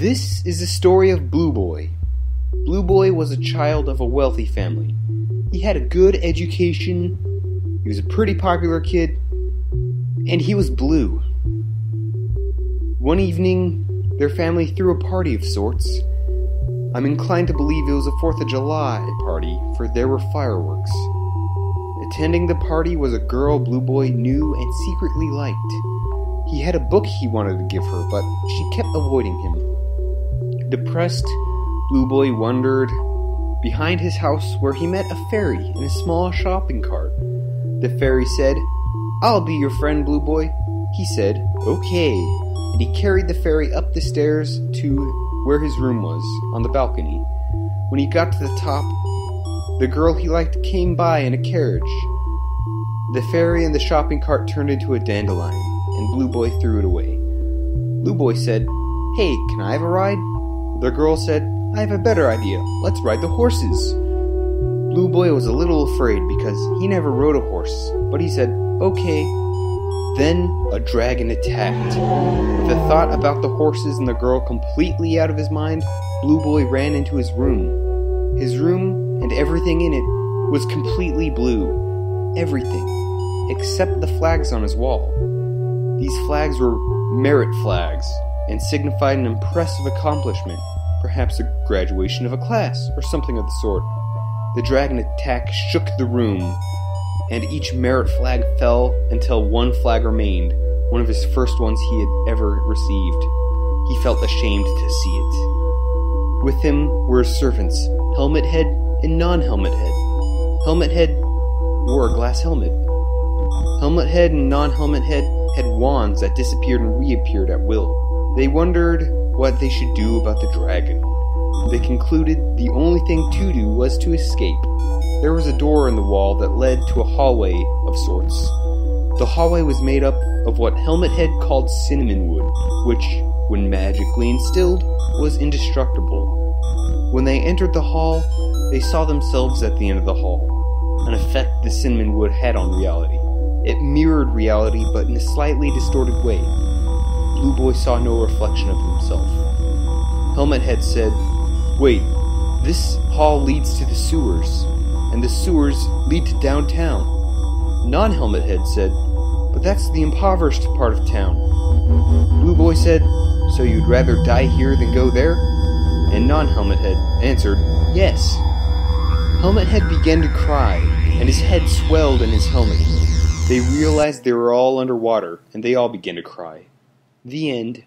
This is the story of Blueboy. Blueboy was a child of a wealthy family. He had a good education, he was a pretty popular kid, and he was blue. One evening, their family threw a party of sorts. I'm inclined to believe it was a 4th of July party, for there were fireworks. Attending the party was a girl Blueboy knew and secretly liked. He had a book he wanted to give her, but she kept avoiding him. Depressed, Blueboy wandered behind his house where he met a fairy in a small shopping cart. The fairy said, "I'll be your friend, Blueboy." He said, "Okay," and he carried the fairy up the stairs to where his room was, on the balcony. When he got to the top, the girl he liked came by in a carriage. The fairy and the shopping cart turned into a dandelion, and Blueboy threw it away. Blueboy said, "Hey, can I have a ride?" The girl said, "I have a better idea. Let's ride the horses." Blueboy was a little afraid because he never rode a horse, but he said, "Okay." Then a dragon attacked. With the thought about the horses and the girl completely out of his mind, Blueboy ran into his room. His room and everything in it was completely blue. Everything, except the flags on his wall. These flags were merit flags and signified an impressive accomplishment, perhaps a graduation of a class or something of the sort. The dragon attack shook the room, and each merit flag fell until one flag remained, one of his first ones he had ever received. He felt ashamed to see it. With him were his servants, Helmet Head and Non-Helmet Head. Helmet Head wore a glass helmet. Helmet Head and Non-Helmet Head had wands that disappeared and reappeared at will. They wondered what they should do about the dragon. They concluded the only thing to do was to escape. There was a door in the wall that led to a hallway of sorts. The hallway was made up of what Helmet Head called cinnamon wood, which, when magically instilled, was indestructible. When they entered the hall, they saw themselves at the end of the hall, an effect the cinnamon wood had on reality. It mirrored reality, but in a slightly distorted way. Blueboy saw no reflection of himself. Helmet Head said, "Wait, this hall leads to the sewers, and the sewers lead to downtown." Non-Helmet Head said, "But that's the impoverished part of town." Blueboy said, "So you'd rather die here than go there?" And Non-Helmet Head answered, "Yes." Helmet Head began to cry, and his head swelled in his helmet. They realized they were all underwater, and they all began to cry. The end.